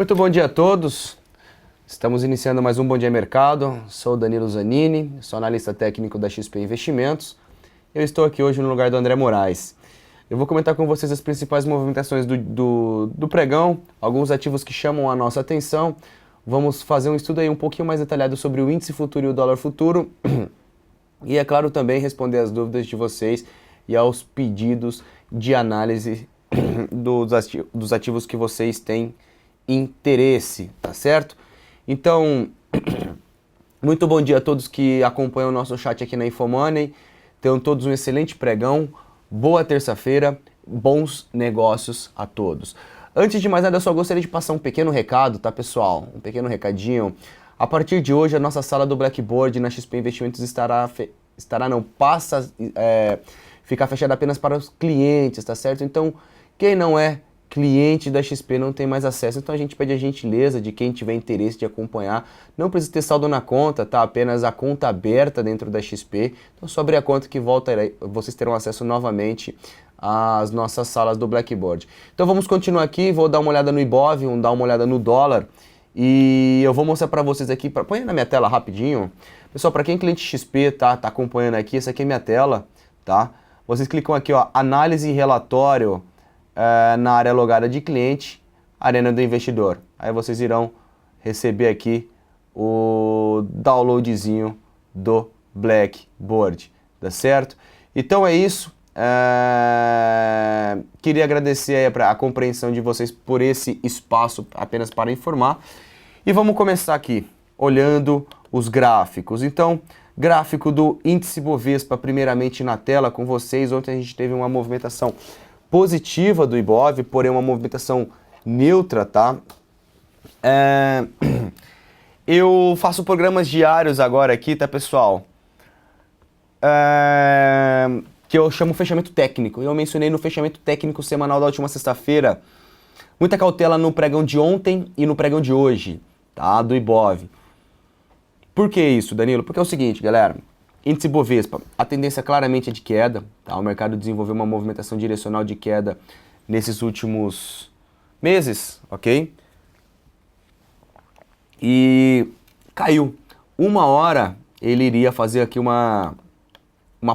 Muito bom dia a todos. Estamos iniciando mais um Bom Dia Mercado. Sou o Danilo Zanini, sou analista técnico da XP Investimentos. Eu estou aqui hoje no lugar do André Moraes. Eu vou comentar com vocês as principais movimentações do pregão, alguns ativos que chamam a nossa atenção. Vamos fazer um estudo aí um pouquinho mais detalhado sobre o índice futuro e o dólar futuro. E, é claro, também responder as dúvidas de vocês e aos pedidos de análise dos ativos que vocês têm interesse, tá certo? Então, muito bom dia a todos que acompanham o nosso chat aqui na Infomoney. Tenham todos um excelente pregão, boa terça-feira, bons negócios a todos. Antes de mais nada, eu só gostaria de passar um pequeno recado, tá, pessoal? Um pequeno recadinho. A partir de hoje, a nossa sala do Blackboard na XP Investimentos ficar fechada apenas para os clientes, tá certo? Então, quem não é cliente da XP não tem mais acesso, então a gente pede a gentileza de quem tiver interesse de acompanhar. Não precisa ter saldo na conta, tá? Apenas a conta aberta dentro da XP. Então só abrir a conta que vocês terão acesso novamente às nossas salas do Blackboard. Então vamos continuar aqui, vou dar uma olhada no Ibov, vamos dar uma olhada no dólar e eu vou mostrar para vocês aqui, põe na minha tela rapidinho. Pessoal, para quem é cliente XP, tá acompanhando aqui, essa aqui é minha tela, tá? Vocês clicam aqui, ó, análise e relatório, na área logada de cliente, arena do investidor. Aí vocês irão receber aqui o downloadzinho do Blackboard, tá certo? Então é isso. Queria agradecer a compreensão de vocês por esse espaço apenas para informar. E vamos começar aqui, olhando os gráficos. Então, gráfico do índice Bovespa, primeiramente na tela com vocês. Ontem a gente teve uma movimentação positiva do Ibov, porém uma movimentação neutra, tá? Eu faço programas diários agora aqui, tá, pessoal? Que eu chamo fechamento técnico. Eu mencionei no fechamento técnico semanal da última sexta-feira. Muita cautela no pregão de ontem e no pregão de hoje, tá? Do Ibov. Por que isso, Danilo? Porque é o seguinte, galera. Índice Bovespa, a tendência claramente é de queda, tá? O mercado desenvolveu uma movimentação direcional de queda nesses últimos meses, ok? E caiu. Uma hora ele iria fazer aqui uma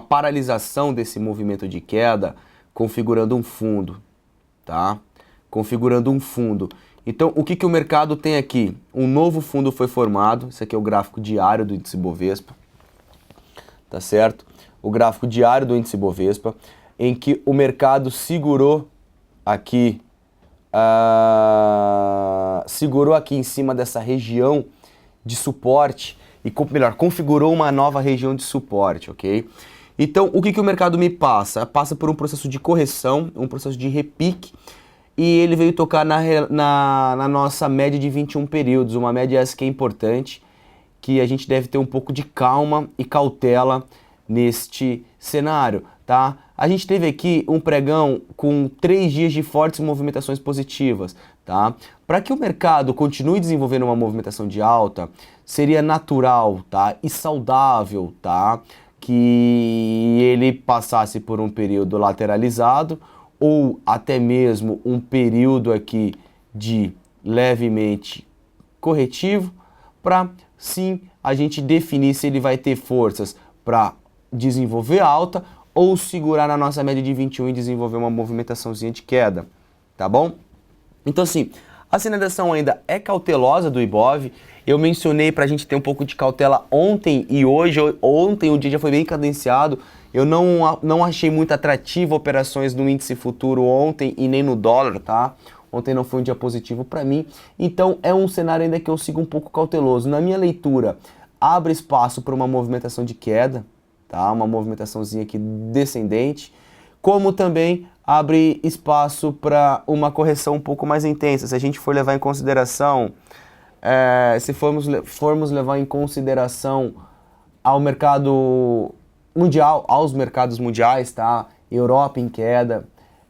paralisação desse movimento de queda, configurando um fundo, tá? Configurando um fundo. Então, o que o mercado tem aqui? Um novo fundo foi formado, esse aqui é o gráfico diário do índice Bovespa. Tá certo? O gráfico diário do índice Bovespa, em que o mercado segurou aqui em cima dessa região de suporte e, melhor, configurou uma nova região de suporte, ok? Então, o que o mercado me passa? Passa por um processo de correção, um processo de repique, e ele veio tocar na nossa média de 21 períodos, uma média essa que é importante, que a gente deve ter um pouco de calma e cautela neste cenário, tá? A gente teve aqui um pregão com 3 dias de fortes movimentações positivas, tá? Para que o mercado continue desenvolvendo uma movimentação de alta, seria natural, tá? E saudável, tá? Que ele passasse por um período lateralizado ou até mesmo um período aqui de levemente corretivo, para sim a gente definir se ele vai ter forças para desenvolver alta ou segurar na nossa média de 21 e desenvolver uma movimentaçãozinha de queda, tá bom? Então assim, a sinalização ainda é cautelosa do Ibov. Eu mencionei para a gente ter um pouco de cautela ontem e hoje. Ontem o dia já foi bem cadenciado. Eu não achei muito atrativo operações no índice futuro ontem e nem no dólar, tá? Ontem não foi um dia positivo para mim, então é um cenário ainda que eu sigo um pouco cauteloso. Na minha leitura, abre espaço para uma movimentação de queda, tá? Uma movimentaçãozinha aqui descendente, como também abre espaço para uma correção um pouco mais intensa. Se a gente for levar em consideração, se formos levar em consideração ao mercado mundial, aos mercados mundiais, tá? Europa em queda,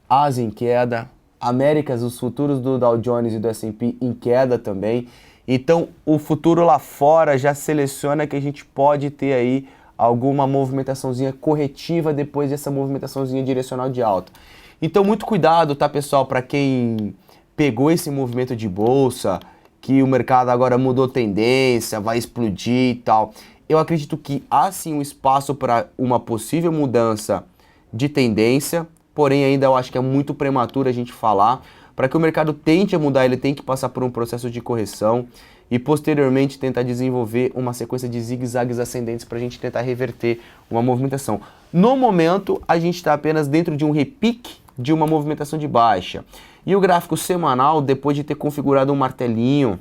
Ásia em queda, Américas, os futuros do Dow Jones e do S&P em queda também. Então, o futuro lá fora já seleciona que a gente pode ter aí alguma movimentaçãozinha corretiva depois dessa movimentaçãozinha direcional de alta. Então, muito cuidado, tá, pessoal, para quem pegou esse movimento de bolsa, que o mercado agora mudou tendência, vai explodir e tal. Eu acredito que há sim um espaço para uma possível mudança de tendência, porém ainda eu acho que é muito prematuro a gente falar. Para que o mercado tente mudar, ele tem que passar por um processo de correção e posteriormente tentar desenvolver uma sequência de zigue-zagues ascendentes para a gente tentar reverter uma movimentação. No momento, a gente está apenas dentro de um repique de uma movimentação de baixa. E o gráfico semanal, depois de ter configurado um martelinho,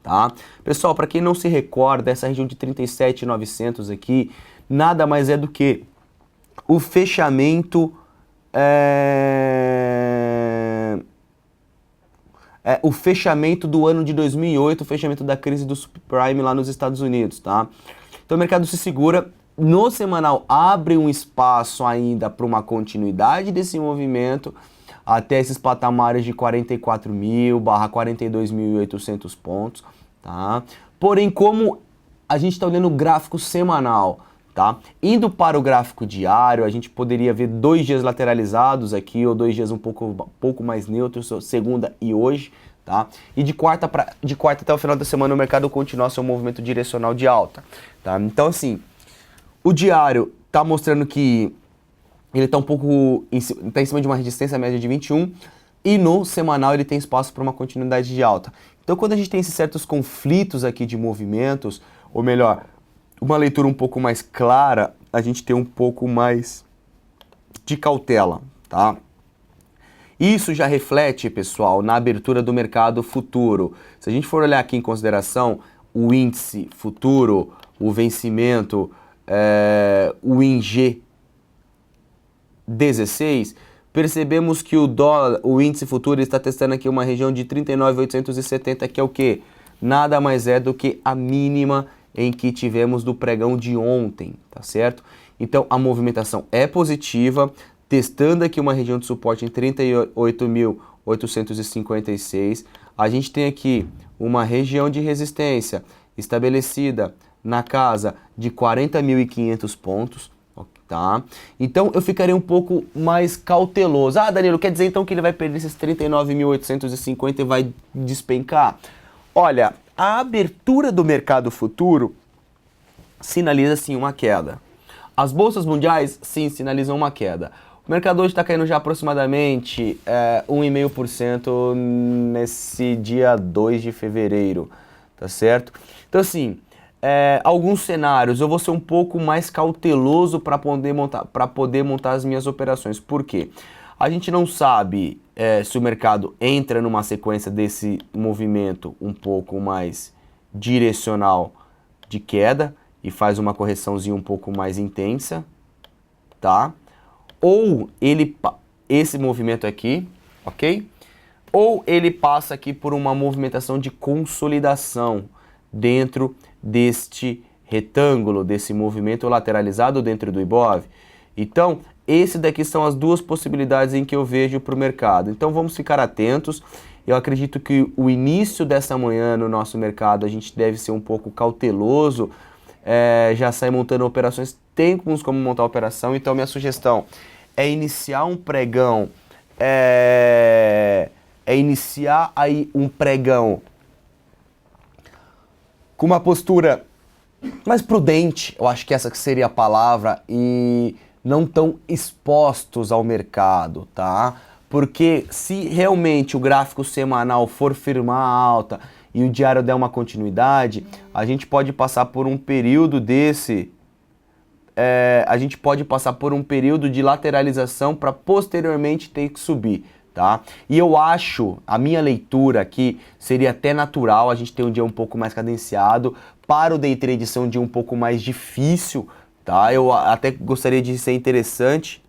tá? Pessoal, para quem não se recorda, essa região de 37.900 aqui, nada mais é do que o fechamento o fechamento do ano de 2008, o fechamento da crise do subprime lá nos Estados Unidos, tá? Então o mercado se segura, no semanal abre um espaço ainda para uma continuidade desse movimento até esses patamares de 44.000 barra 42.800 pontos, tá? Porém, como a gente está olhando o gráfico semanal, tá? Indo para o gráfico diário, a gente poderia ver 2 dias lateralizados aqui, ou 2 dias um pouco mais neutros, segunda e hoje, tá? E de quarta até o final da semana o mercado continua seu movimento direcional de alta, tá? Então, assim, o diário tá mostrando que ele tá tá em cima de uma resistência média de 21, e no semanal ele tem espaço para uma continuidade de alta. Então, quando a gente tem esses certos conflitos aqui de movimentos, ou melhor, uma leitura um pouco mais clara, a gente tem um pouco mais de cautela, tá? Isso já reflete, pessoal, na abertura do mercado futuro. Se a gente for olhar aqui em consideração o índice futuro, o vencimento, o ING 16, percebemos que o índice futuro está testando aqui uma região de 39.870, que é o quê? Nada mais é do que a mínima em que tivemos do pregão de ontem, tá certo? Então a movimentação é positiva, testando aqui uma região de suporte em 38.856. A gente tem aqui uma região de resistência estabelecida na casa de 40.500 pontos, tá? Então eu ficaria um pouco mais cauteloso. Ah, Danilo, quer dizer então que ele vai perder esses 39.850 e vai despencar? Olha, a abertura do mercado futuro sinaliza sim uma queda. As bolsas mundiais sim sinalizam uma queda. O mercado hoje está caindo já aproximadamente 1,5% nesse dia 2 de fevereiro, tá certo? Então assim, alguns cenários eu vou ser um pouco mais cauteloso para poder montar as minhas operações. Por quê? A gente não sabe se o mercado entra numa sequência desse movimento um pouco mais direcional de queda e faz uma correçãozinha um pouco mais intensa, tá? Ou esse movimento aqui, ok? Ou ele passa aqui por uma movimentação de consolidação dentro deste retângulo, desse movimento lateralizado dentro do Ibov. Então, esse daqui são as duas possibilidades em que eu vejo para o mercado. Então vamos ficar atentos. Eu acredito que o início dessa manhã no nosso mercado a gente deve ser um pouco cauteloso, já sair montando operações, temos como montar a operação. Então minha sugestão é iniciar um pregão, iniciar aí um pregão com uma postura mais prudente, eu acho que essa que seria a palavra, e não tão expostos ao mercado, tá? Porque se realmente o gráfico semanal for firmar a alta e o diário der uma continuidade, a gente pode passar por um período de lateralização para posteriormente ter que subir, tá? E eu acho, a minha leitura aqui seria até natural a gente ter um dia um pouco mais cadenciado, para o day trade ser um dia um pouco mais difícil, tá? Eu até gostaria de ser interessante.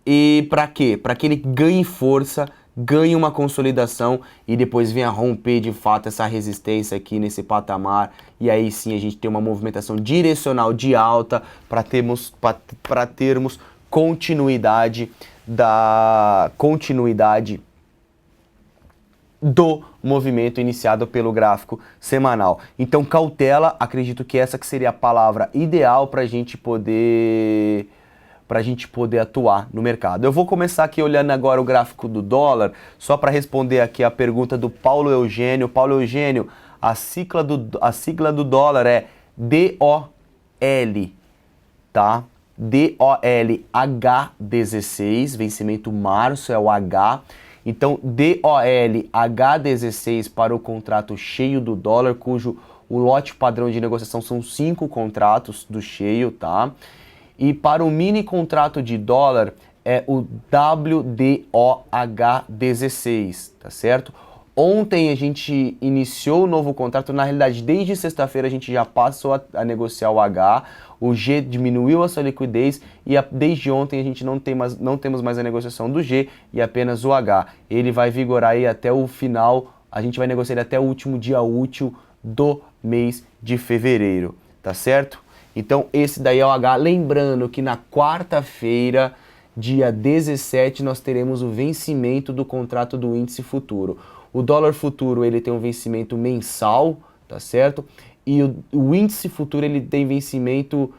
E para quê? Para que ele ganhe força, ganhe uma consolidação e depois venha romper de fato essa resistência aqui nesse patamar, e aí sim a gente tem uma movimentação direcional de alta para termos continuidade do movimento iniciado pelo gráfico semanal. Então cautela, acredito que essa que seria a palavra ideal para a gente poder para a gente poder atuar no mercado. Eu vou começar aqui olhando agora o gráfico do dólar, só para responder aqui a pergunta do Paulo Eugênio. Paulo Eugênio, a sigla do dólar é DOL, tá? DOLH16, vencimento março é o H. Então, DOLH16 para o contrato cheio do dólar, cujo o lote padrão de negociação são 5 contratos do cheio, tá? E para o mini contrato de dólar é o WDOH16, tá certo? Ontem a gente iniciou o novo contrato, na realidade desde sexta-feira a gente já passou a negociar o H, o G diminuiu a sua liquidez e desde ontem a gente não temos mais a negociação do G e apenas o H. Ele vai vigorar aí até o final, a gente vai negociar ele até o último dia útil do mês de fevereiro, tá certo? Então esse daí é o H, lembrando que na quarta-feira, dia 17, nós teremos o vencimento do contrato do índice futuro. O dólar futuro ele tem um vencimento mensal, tá certo? E o índice futuro ele tem vencimento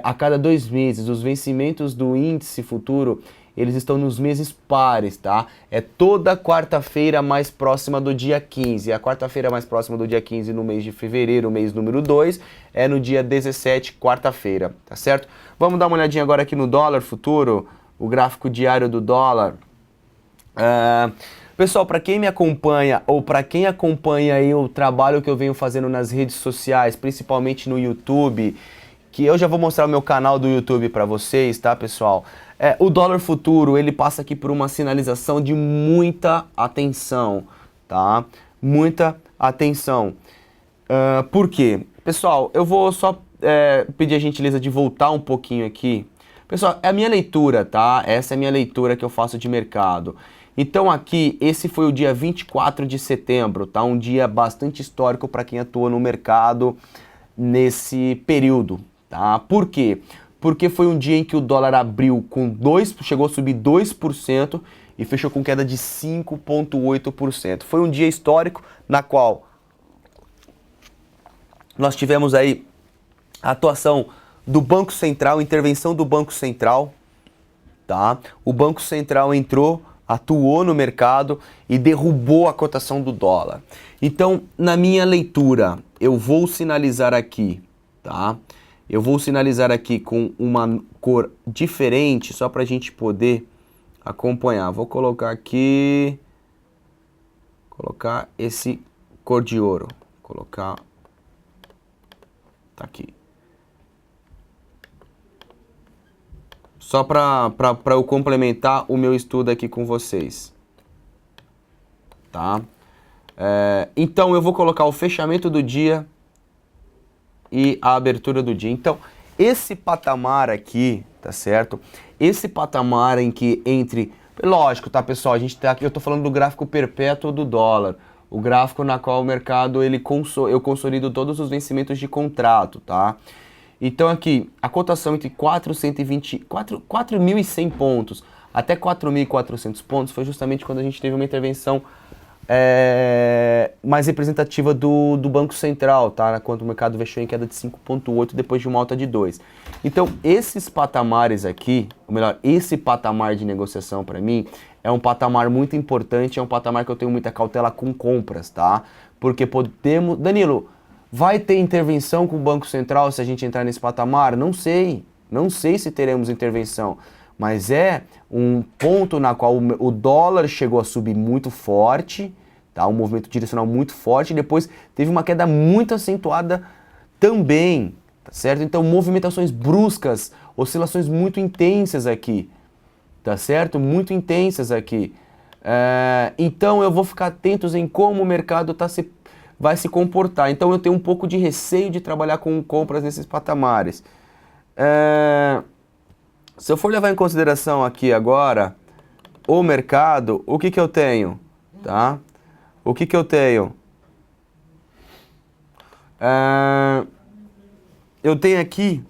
a cada 2 meses. Os vencimentos do índice futuro eles estão nos meses pares, tá? É toda quarta-feira mais próxima do dia 15. A quarta-feira mais próxima do dia 15 no mês de fevereiro, mês número 2, é no dia 17, quarta-feira, tá certo? Vamos dar uma olhadinha agora aqui no dólar futuro, o gráfico diário do dólar. Pessoal, para quem me acompanha ou para quem acompanha aí o trabalho que eu venho fazendo nas redes sociais, principalmente no YouTube, que eu já vou mostrar o meu canal do YouTube para vocês, tá, pessoal? O dólar futuro, ele passa aqui por uma sinalização de muita atenção, tá? Muita atenção. Por quê? Pessoal, eu vou só pedir a gentileza de voltar um pouquinho aqui. Pessoal, é a minha leitura, tá? Essa é a minha leitura que eu faço de mercado. Então aqui, esse foi o dia 24 de setembro, tá? Um dia bastante histórico para quem atua no mercado nesse período, tá? Por quê? Porque foi um dia em que o dólar abriu chegou a subir 2% e fechou com queda de 5,8%. Foi um dia histórico na qual nós tivemos aí a atuação do Banco Central, intervenção do Banco Central, tá? O Banco Central entrou, atuou no mercado e derrubou a cotação do dólar. Então, na minha leitura, eu vou sinalizar aqui, tá? Eu vou sinalizar aqui com uma cor diferente, só para a gente poder acompanhar. Vou colocar aqui, colocar esse cor de ouro, colocar, tá aqui. Só para eu complementar o meu estudo aqui com vocês, tá? Então eu vou colocar o fechamento do dia e a abertura do dia. Então esse patamar aqui, tá certo? Esse patamar em que lógico, tá, pessoal? Eu tô falando do gráfico perpétuo do dólar, o gráfico na qual o mercado eu consolido todos os vencimentos de contrato, tá? Então aqui, a cotação entre 4.100 pontos até 4.400 pontos foi justamente quando a gente teve uma intervenção mais representativa do Banco Central, tá? Quando o mercado fechou em queda de 5,8 depois de uma alta de 2. Então esses patamares aqui, ou melhor, esse patamar de negociação para mim é um patamar muito importante, é um patamar que eu tenho muita cautela com compras, tá? Porque Danilo, vai ter intervenção com o Banco Central se a gente entrar nesse patamar? Não sei se teremos intervenção, mas é um ponto na qual o dólar chegou a subir muito forte, tá? Um movimento direcional muito forte, e depois teve uma queda muito acentuada também, tá certo? Então movimentações bruscas, oscilações muito intensas aqui, tá certo? Muito intensas aqui. Então eu vou ficar atentos em como o mercado vai se comportar. Então eu tenho um pouco de receio de trabalhar com compras nesses patamares. Se eu for levar em consideração aqui agora o mercado, o que eu tenho? Tá? O que eu tenho? Eu tenho aqui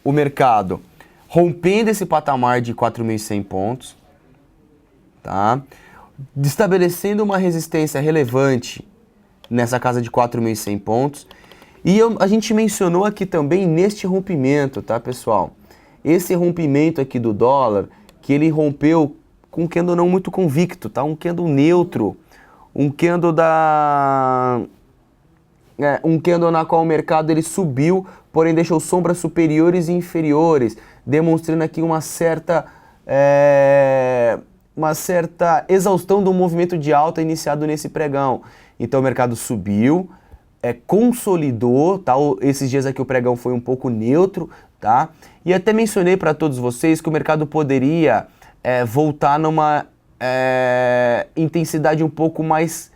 o mercado rompendo esse patamar de 4.100 pontos, tá? Estabelecendo uma resistência relevante nessa casa de 4.100 pontos. E a gente mencionou aqui também neste rompimento, tá, pessoal? esse rompimento aqui do dólar, que ele rompeu com um candle não muito convicto, tá? Um candle neutro, um candle um candle na qual o mercado ele subiu, porém deixou sombras superiores e inferiores, demonstrando aqui uma certa exaustão do movimento de alta iniciado nesse pregão. Então o mercado subiu, consolidou, tá? Esses dias aqui o pregão foi um pouco neutro, tá? E até mencionei para todos vocês que o mercado poderia voltar numa intensidade um pouco mais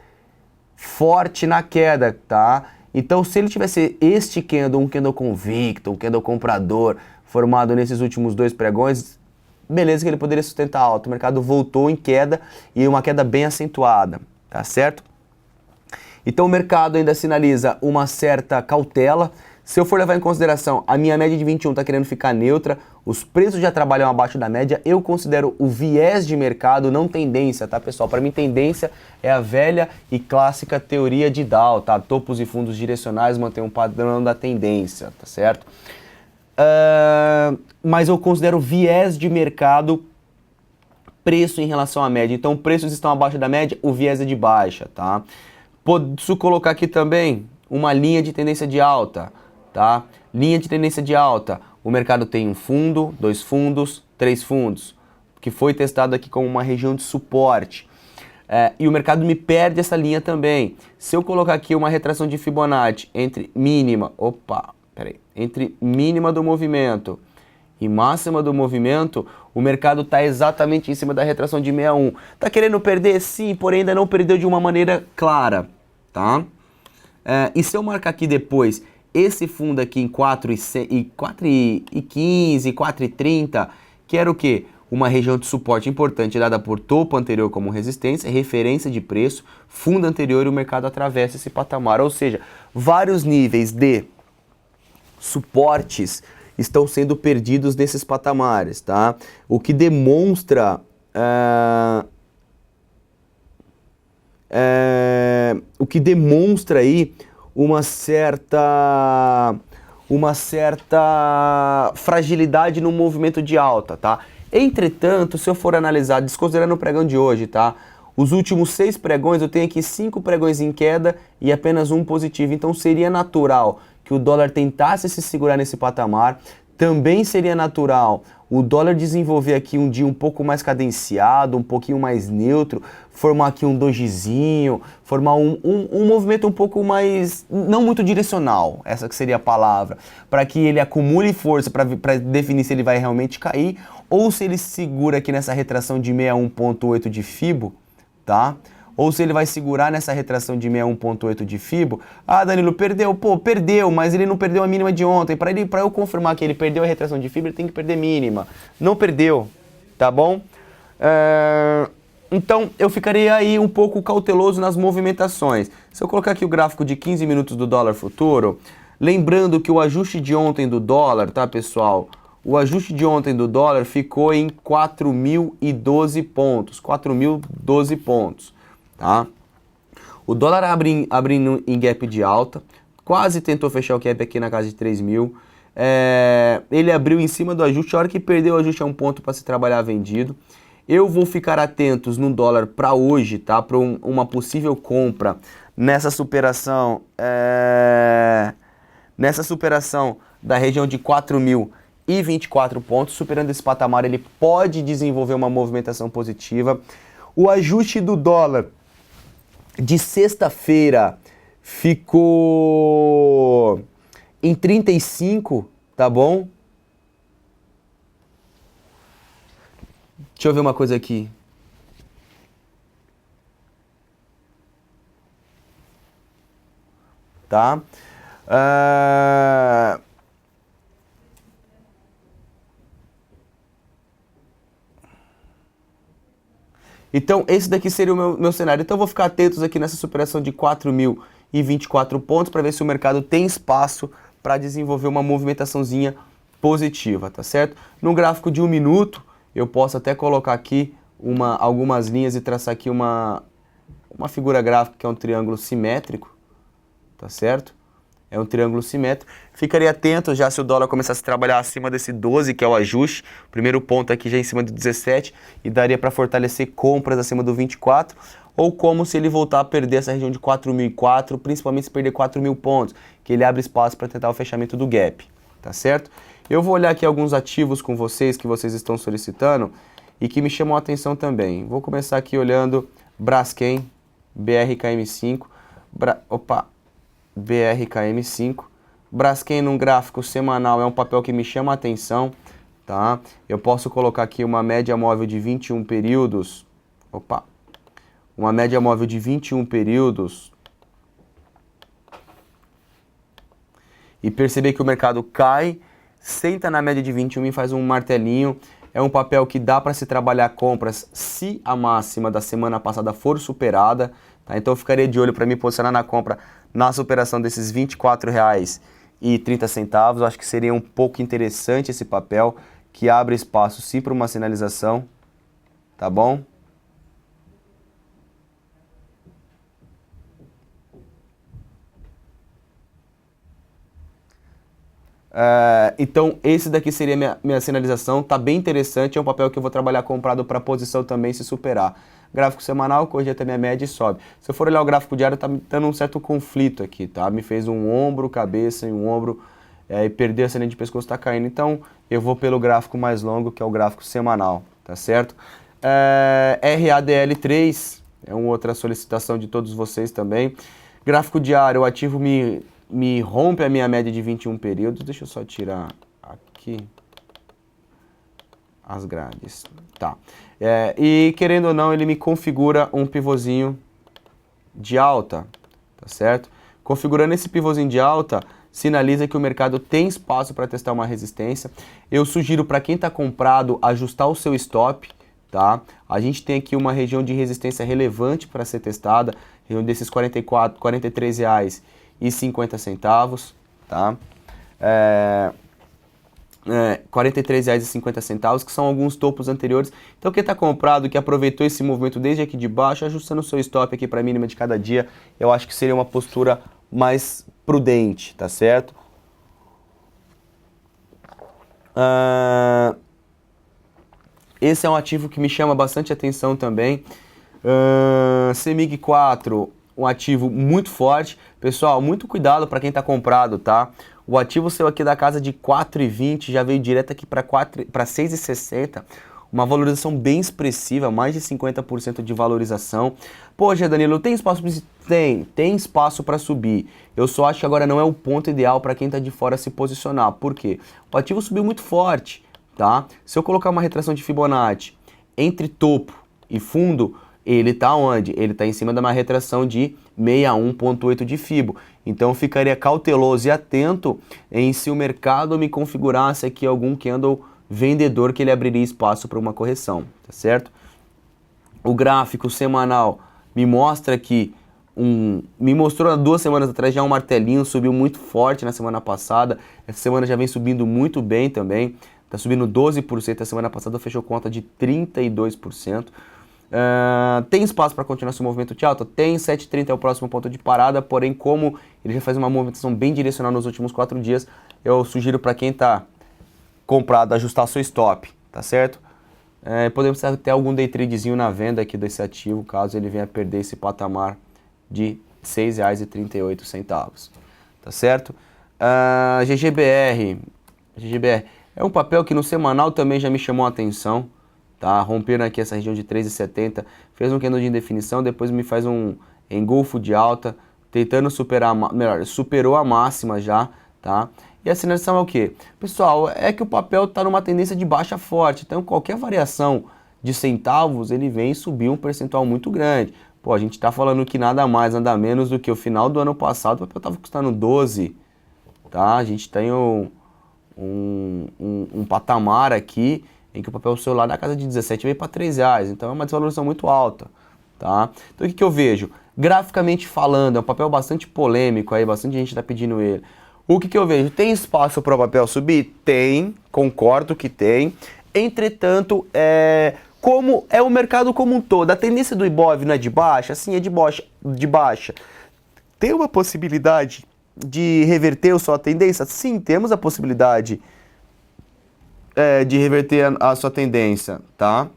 forte na queda, tá? Então, se ele tivesse este candle, um candle convicto, um candle comprador, formado nesses últimos 2 pregões, beleza que ele poderia sustentar alta. O mercado voltou em queda e uma queda bem acentuada, tá certo? Então, o mercado ainda sinaliza uma certa cautela. Se eu for levar em consideração a minha média de 21 está querendo ficar neutra, os preços já trabalham abaixo da média, eu considero o viés de mercado, não tendência, tá, pessoal? Para mim, tendência é a velha e clássica teoria de Dow, tá? Topos e fundos direcionais mantêm um padrão da tendência, tá certo? Mas eu considero viés de mercado preço em relação à média. Então, preços estão abaixo da média, o viés é de baixa, tá? Posso colocar aqui também uma linha de tendência de alta, tá? Linha de tendência de alta. O mercado tem um fundo, 2 fundos, 3 fundos, que foi testado aqui como uma região de suporte. E o mercado me perde essa linha também. Se eu colocar aqui uma retração de Fibonacci entre mínima do movimento e máxima do movimento, o mercado está exatamente em cima da retração de 61. Tá querendo perder? Sim, porém ainda não perdeu de uma maneira clara, tá? E se eu marcar aqui depois esse fundo aqui em 4,15, 4,30, que era o quê? Uma região de suporte importante dada por topo anterior como resistência, referência de preço, fundo anterior e o mercado atravessa esse patamar. Ou seja, vários níveis de suportes estão sendo perdidos nesses patamares, tá? O que demonstra aí uma certa fragilidade no movimento de alta, tá? Entretanto, se eu for analisar, desconsiderando o pregão de hoje, tá? Os últimos 6 pregões, eu tenho aqui 5 pregões em queda e apenas um positivo. Então seria natural que o dólar tentasse se segurar nesse patamar. Também seria natural o dólar desenvolver aqui um dia um pouco mais cadenciado, um pouquinho mais neutro, formar aqui um dojizinho, formar um movimento um pouco mais, não muito direcional, essa que seria a palavra, para que ele acumule força para definir se ele vai realmente cair ou se ele segura aqui nessa retração de 61,8 de Fibo, tá? Ou se ele vai segurar nessa retração de 61,8 de Fibo. Ah, Danilo, perdeu. Pô, perdeu, mas ele não perdeu a mínima de ontem. Para eu confirmar que ele perdeu a retração de Fibo, ele tem que perder mínima. Não perdeu, tá bom? Então, eu ficaria aí um pouco cauteloso nas movimentações. Se eu colocar aqui o gráfico de 15 minutos do dólar futuro, lembrando que o ajuste de ontem do dólar, tá, pessoal? O ajuste de ontem do dólar ficou em 4.012 pontos. 4.012 pontos. Tá? O dólar abrindo em gap de alta, quase tentou fechar o gap aqui na casa de 3.000. Ele abriu em cima do ajuste, a hora que perdeu o ajuste é um ponto para se trabalhar vendido. Eu vou ficar atentos no dólar para hoje, tá? Para uma possível compra nessa superação da região de 4.024 pontos. Superando esse patamar, ele pode desenvolver uma movimentação positiva. O ajuste do dólar de sexta-feira ficou em 35, tá bom? Deixa eu ver uma coisa aqui. Tá? Então, esse daqui seria o meu cenário. Então, eu vou ficar atentos aqui nessa superação de 4.024 pontos para ver se o mercado tem espaço para desenvolver uma movimentaçãozinha positiva, tá certo? No gráfico de 1 minuto, eu posso até colocar aqui algumas linhas e traçar aqui uma figura gráfica que é um triângulo simétrico, tá certo? é um triângulo simétrico. Ficaria atento já se o dólar começasse a trabalhar acima desse 12, que é o ajuste. O primeiro ponto aqui já em cima do 17 e daria para fortalecer compras acima do 24. Ou como se ele voltar a perder essa região de 4.004, principalmente se perder 4.000 pontos, que ele abre espaço para tentar o fechamento do gap, tá certo? Eu vou olhar aqui alguns ativos com vocês que vocês estão solicitando e que me chamam a atenção também. Vou começar aqui olhando Braskem, BRKM5, BRKM5. Braskem num gráfico semanal é um papel que me chama a atenção, tá? Eu posso colocar aqui uma média móvel de 21 períodos, uma média móvel de 21 períodos e perceber que o mercado cai, senta na média de 21 e faz um martelinho. É um papel que dá para se trabalhar compras se a máxima da semana passada for superada, tá? Então eu ficaria de olho para me posicionar na compra na superação desses R$ 24,30. Eu acho que seria um pouco interessante esse papel, que abre espaço sim para uma sinalização, tá bom? Então esse daqui seria minha sinalização, tá bem interessante, é um papel que eu vou trabalhar comprado para posição também se superar. Gráfico semanal, corrige até minha média e sobe. Se eu for olhar o gráfico diário, tá me dando um certo conflito aqui, tá? Me fez um ombro, cabeça e um ombro, e perder essa linha de pescoço tá caindo, então eu vou pelo gráfico mais longo, que é o gráfico semanal, tá certo? RADL3 é uma outra solicitação de todos vocês também. Gráfico diário, o ativo me rompe a minha média de 21 períodos. Deixa eu só tirar aqui as grades. Tá. E querendo ou não, ele me configura um pivôzinho de alta, tá certo? Configurando esse pivôzinho de alta, sinaliza que o mercado tem espaço para testar uma resistência. Eu sugiro para quem está comprado ajustar o seu stop, tá? A gente tem aqui uma região de resistência relevante para ser testada, região desses R$ 43,50, tá? R$ 43,50, que são alguns topos anteriores. Então quem está comprado, que aproveitou esse movimento desde aqui de baixo, ajustando o seu stop aqui para a mínima de cada dia, eu acho que seria uma postura mais prudente, tá certo? Esse é um ativo que me chama bastante atenção também. CEMIG 4, um ativo muito forte. Pessoal, muito cuidado para quem está comprado, tá? O ativo saiu aqui da casa de 4,20, já veio direto aqui para 6,60. Uma valorização bem expressiva, mais de 50% de valorização. Poxa, Danilo, tem espaço para tem espaço para subir. Eu só acho que agora não é o ponto ideal para quem está de fora se posicionar. Por quê? O ativo subiu muito forte, tá? Se eu colocar uma retração de Fibonacci entre topo e fundo, ele está onde? Ele está em cima de uma retração de 61,8 de Fibo. Então eu ficaria cauteloso e atento em se o mercado me configurasse aqui algum candle vendedor, que ele abriria espaço para uma correção, tá certo? O gráfico semanal me mostra que me mostrou há 2 semanas atrás já um martelinho, subiu muito forte na semana passada. Essa semana já vem subindo muito bem também, está subindo 12%, a semana passada fechou conta de 32%. Tem espaço para continuar esse movimento de alta? Tem. 7,30 é o próximo ponto de parada, porém como ele já faz uma movimentação bem direcional nos últimos 4 dias, eu sugiro para quem está comprado ajustar seu stop, tá certo? Podemos ter algum day tradezinho na venda aqui desse ativo, caso ele venha perder esse patamar de R$ 6,38, tá certo? GGBR é um papel que no semanal também já me chamou a atenção, tá? Rompendo aqui essa região de 3,70, fez um candle de indefinição, depois me faz um engolfo de alta, tentando superar, superou a máxima já, tá? E a sinalização é o quê? Pessoal, é que o papel está numa tendência de baixa forte, então qualquer variação de centavos, ele vem subir um percentual muito grande. Pô, a gente está falando que nada mais, nada menos do que o final do ano passado, o papel estava custando 12, tá? A gente tem um patamar aqui em que o papel celular na casa de 17 veio para R$3, então é uma desvalorização muito alta, tá? Então o que eu vejo? Graficamente falando, é um papel bastante polêmico aí, bastante gente está pedindo ele. O que eu vejo? Tem espaço para o papel subir? Tem, concordo que tem. Entretanto, como é o mercado como um todo, a tendência do Ibov não é de baixa? Sim, é de baixa. Tem uma possibilidade de reverter sua tendência? Sim, temos a possibilidade de reverter a sua tendência, tá?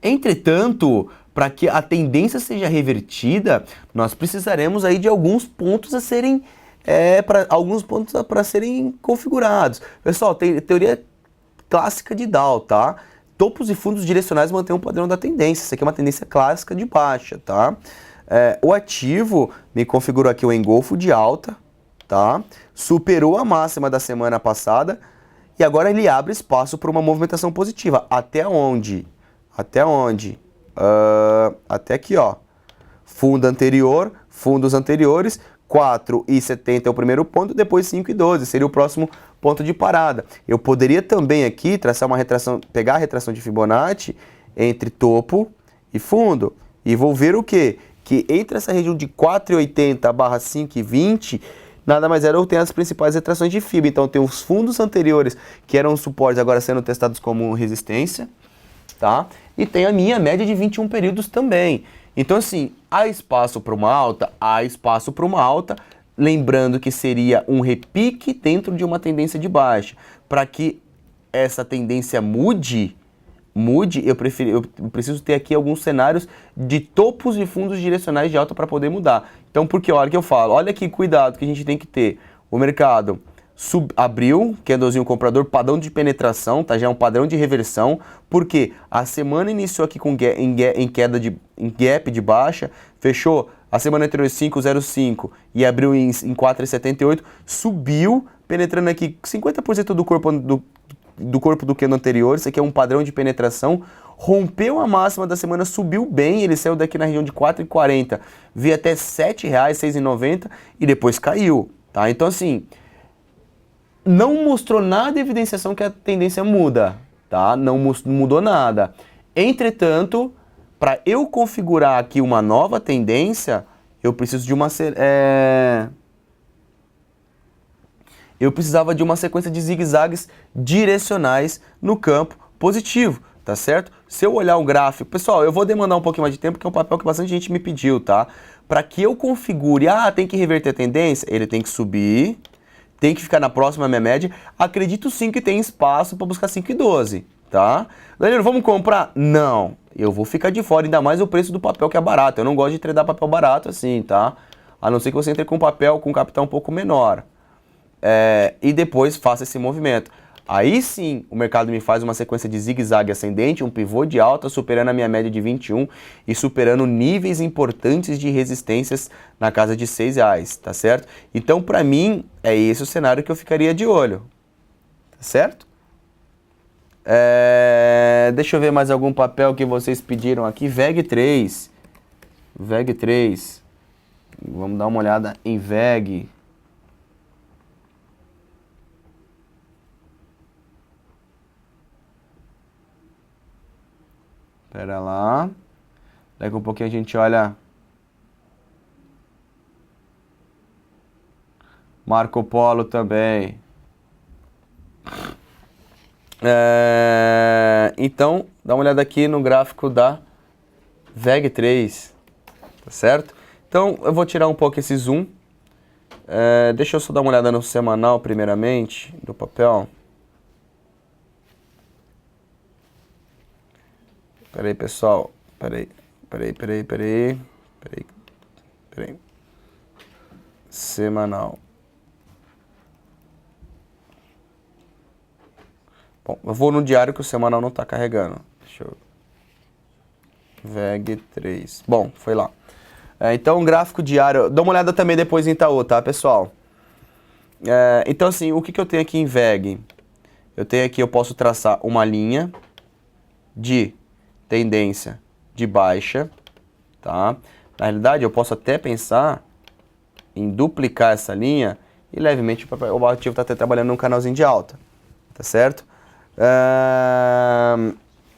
Entretanto, para que a tendência seja revertida, nós precisaremos aí de alguns pontos a serem para serem configurados. Pessoal, tem teoria clássica de Dow, tá? Topos e fundos direcionais mantêm o padrão da tendência. Isso aqui é uma tendência clássica de baixa, tá? O ativo me configurou aqui o engolfo de alta, tá? Superou a máxima da semana passada e agora ele abre espaço para uma movimentação positiva. Até onde? Até onde? Até aqui, ó. Fundos anteriores, 4,70 é o primeiro ponto, depois 5,12 seria o próximo ponto de parada. Eu poderia também aqui traçar uma retração, pegar a retração de Fibonacci entre topo e fundo. E vou ver o quê? Que entre essa região de 4,80 barra 5,20, nada mais era, eu tenho as principais retrações de FIBA. Então tem os fundos anteriores que eram suportes agora sendo testados como resistência, tá? E tem a minha média de 21 períodos também. Então assim, há espaço para uma alta? Há espaço para uma alta, lembrando que seria um repique dentro de uma tendência de baixa. Para que essa tendência mude, eu preciso ter aqui alguns cenários de topos e fundos direcionais de alta para poder mudar. Então, porque olha que eu falo, olha que cuidado que a gente tem que ter. O mercado abriu, candlezinho comprador, padrão de penetração, tá? Já é um padrão de reversão, porque a semana iniciou aqui com em gap de baixa, fechou a semana anterior 5,05 e abriu em 4,78, subiu, penetrando aqui 50% do corpo do candle anterior. Isso aqui é um padrão de penetração, rompeu a máxima da semana, subiu bem, ele saiu daqui na região de 4,40, veio até R$ 7,00, 6,90 e depois caiu, tá? Então assim, não mostrou nada de evidenciação que a tendência muda, tá? Não mudou nada. Entretanto, para eu configurar aqui uma nova tendência, eu preciso de eu precisava de uma sequência de zigue-zagues direcionais no campo positivo, tá certo? Se eu olhar o gráfico, pessoal, eu vou demandar um pouquinho mais de tempo, porque é um papel que bastante gente me pediu, tá? Para que eu configure, tem que reverter a tendência, ele tem que subir, tem que ficar na próxima minha média. Acredito sim que tem espaço para buscar 5,12, tá? Danilo, vamos comprar? Não, eu vou ficar de fora, ainda mais o preço do papel que é barato. Eu não gosto de tradar papel barato assim, tá? A não ser que você entre com papel com capital um pouco menor. E depois faça esse movimento. Aí sim, o mercado me faz uma sequência de zigue-zague ascendente, um pivô de alta, superando a minha média de 21 e superando níveis importantes de resistências na casa de R$6, tá certo? Então, para mim, é esse o cenário que eu ficaria de olho, tá certo? Deixa eu ver mais algum papel que vocês pediram aqui. VEG3. VEG3. Vamos dar uma olhada em VEG. Pera lá. Daqui a um pouquinho a gente olha Marco Polo também. Então, dá uma olhada aqui no gráfico da VEG3, tá certo? Então, eu vou tirar um pouco esse zoom. Deixa eu só dar uma olhada no semanal, primeiramente, do papel. Peraí, pessoal. Peraí. Semanal. Bom, eu vou no diário que o semanal não está carregando. Deixa eu... VEG3. Bom, foi lá. Então, gráfico diário... Dá uma olhada também depois em Itaú, tá, pessoal? Então, assim, o que eu tenho aqui em VEG? Eu tenho aqui, eu posso traçar uma linha de tendência de baixa, tá? Na realidade, eu posso até pensar em duplicar essa linha e levemente o ativo está até trabalhando num canalzinho de alta, tá certo?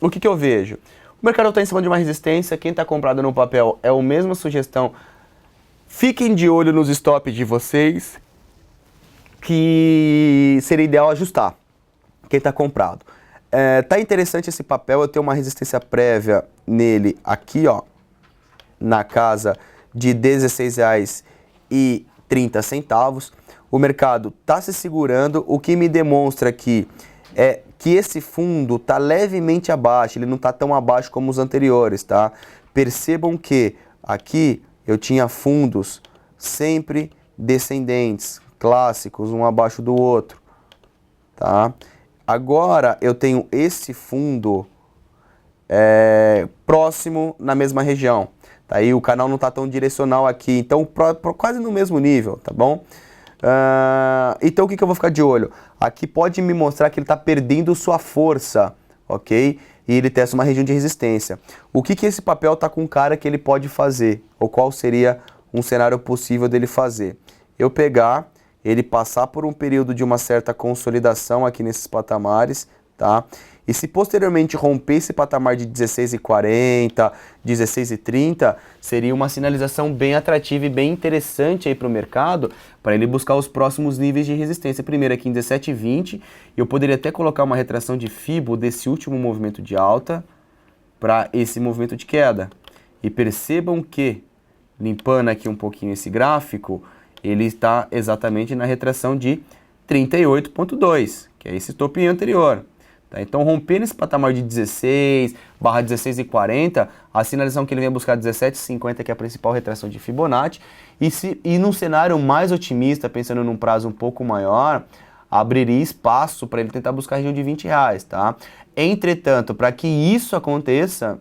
O que eu vejo? O mercado está em cima de uma resistência, quem está comprado no papel é a mesma sugestão. Fiquem de olho nos stops de vocês, que seria ideal ajustar quem está comprado. Tá interessante esse papel, eu tenho uma resistência prévia nele aqui, ó, na casa de R$16,30 30 centavos. O mercado está se segurando, o que me demonstra que esse fundo está levemente abaixo, ele não está tão abaixo como os anteriores, tá? Percebam que aqui eu tinha fundos sempre descendentes, clássicos, um abaixo do outro, tá? Agora eu tenho esse fundo próximo na mesma região, tá? Aí o canal não está tão direcional aqui, então quase no mesmo nível, tá bom? Então o que eu vou ficar de olho? Aqui pode me mostrar que ele está perdendo sua força, ok? E ele testa uma região de resistência. O que esse papel está com cara que ele pode fazer? Ou qual seria um cenário possível dele fazer? Eu pegar, ele passar por um período de uma certa consolidação aqui nesses patamares, tá? E se posteriormente romper esse patamar de 16,40, 16,30, seria uma sinalização bem atrativa e bem interessante aí para o mercado, para ele buscar os próximos níveis de resistência. Primeiro aqui em 17,20, eu poderia até colocar uma retração de Fibo desse último movimento de alta para esse movimento de queda. E percebam que, limpando aqui um pouquinho esse gráfico, ele está exatamente na retração de 38,2, que é esse topinho anterior. Tá? Então, rompendo esse patamar de 16 barra 16,40, a sinalização que ele vem buscar 17,50, que é a principal retração de Fibonacci, e num cenário mais otimista, pensando num prazo um pouco maior, abriria espaço para ele tentar buscar a região de R$20, tá? Entretanto, para que isso aconteça,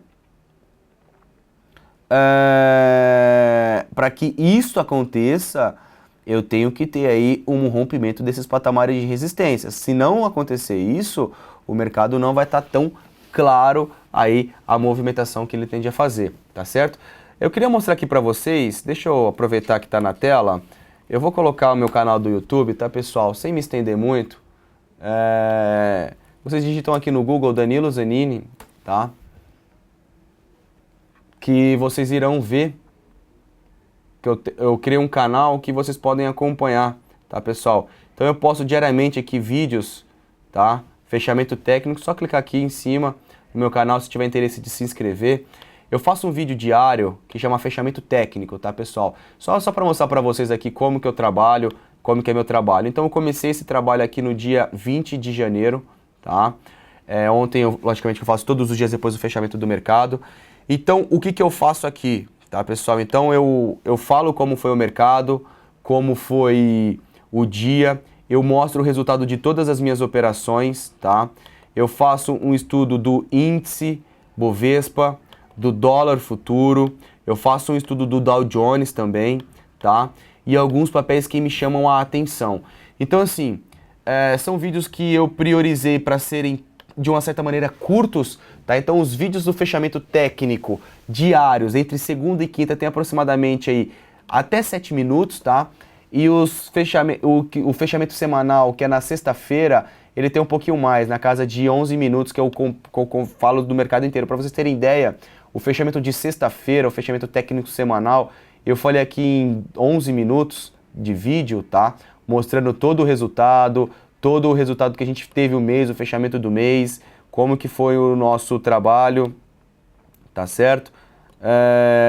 eu tenho que ter aí um rompimento desses patamares de resistência. Se não acontecer isso, o mercado não vai estar tão claro aí a movimentação que ele tende a fazer, tá certo? Eu queria mostrar aqui para vocês, deixa eu aproveitar que está na tela, eu vou colocar o meu canal do YouTube, tá pessoal? Sem me estender muito, vocês digitam aqui no Google Danilo Zanini, tá? Que vocês irão ver que eu criei um canal que vocês podem acompanhar, tá pessoal? Então eu posto diariamente aqui vídeos, tá? Fechamento técnico, só clicar aqui em cima no meu canal se tiver interesse de se inscrever. Eu faço um vídeo diário que chama Fechamento Técnico, tá pessoal? Só para mostrar para vocês aqui como que eu trabalho, como que é meu trabalho. Então eu comecei esse trabalho aqui no dia 20 de janeiro, tá? Ontem, logicamente, eu faço todos os dias depois do fechamento do mercado. Então, o que eu faço aqui, tá pessoal? Então eu falo como foi o mercado, como foi o dia, eu mostro o resultado de todas as minhas operações, tá? Eu faço um estudo do índice Bovespa, do dólar futuro, eu faço um estudo do Dow Jones também, tá? E alguns papéis que me chamam a atenção. Então assim, são vídeos que eu priorizei para serem de uma certa maneira curtos, tá? Então os vídeos do fechamento técnico diários, entre segunda e quinta, tem aproximadamente aí até 7 minutos, tá? E o fechamento semanal, que é na sexta-feira, ele tem um pouquinho mais, na casa de 11 minutos, que eu falo do mercado inteiro. Para vocês terem ideia, o fechamento de sexta-feira, o fechamento técnico semanal, eu falei aqui em 11 minutos de vídeo, tá? Mostrando todo o resultado que a gente teve o mês, o fechamento do mês, como que foi o nosso trabalho, tá certo?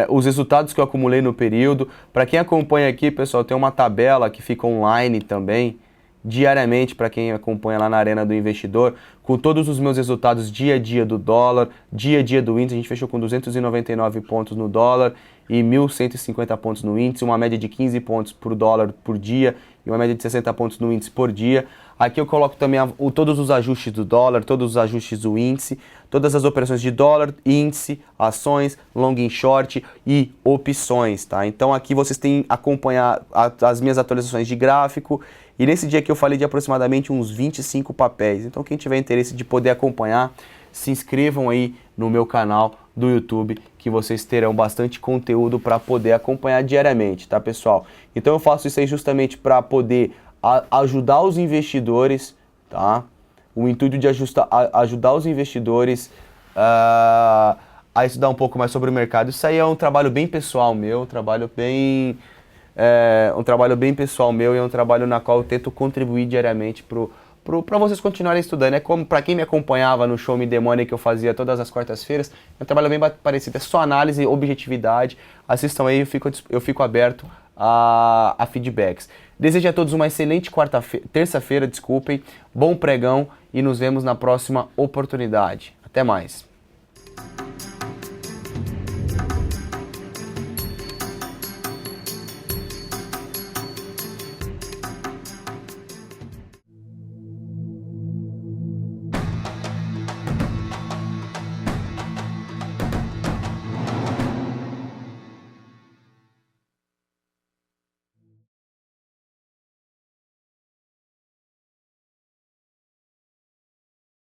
Os resultados que eu acumulei no período. Para quem acompanha aqui, pessoal, tem uma tabela que fica online também, diariamente, para quem acompanha lá na Arena do Investidor, com todos os meus resultados dia a dia do dólar, dia a dia do índice. A gente fechou com 299 pontos no dólar e 1.150 pontos no índice, uma média de 15 pontos por dólar por dia e uma média de 60 pontos no índice por dia. Aqui eu coloco também todos os ajustes do dólar, todos os ajustes do índice, todas as operações de dólar, índice, ações, long e short e opções, tá? Então aqui vocês têm acompanhar as minhas atualizações de gráfico, e nesse dia aqui eu falei de aproximadamente uns 25 papéis. Então quem tiver interesse de poder acompanhar, se inscrevam aí no meu canal do YouTube, que vocês terão bastante conteúdo para poder acompanhar diariamente, tá pessoal? Então eu faço isso aí justamente para poder ajudar os investidores, tá? O intuito de ajudar os investidores a estudar um pouco mais sobre o mercado. Isso aí é um trabalho bem pessoal meu, um trabalho bem pessoal meu, e é um trabalho na qual eu tento contribuir diariamente para vocês continuarem estudando. É como para quem me acompanhava no Show Me The Money que eu fazia todas as quartas-feiras, é um trabalho bem parecido, é só análise, objetividade. Assistam aí, eu fico aberto a feedbacks. Desejo a todos uma excelente terça-feira, bom pregão e nos vemos na próxima oportunidade. Até mais.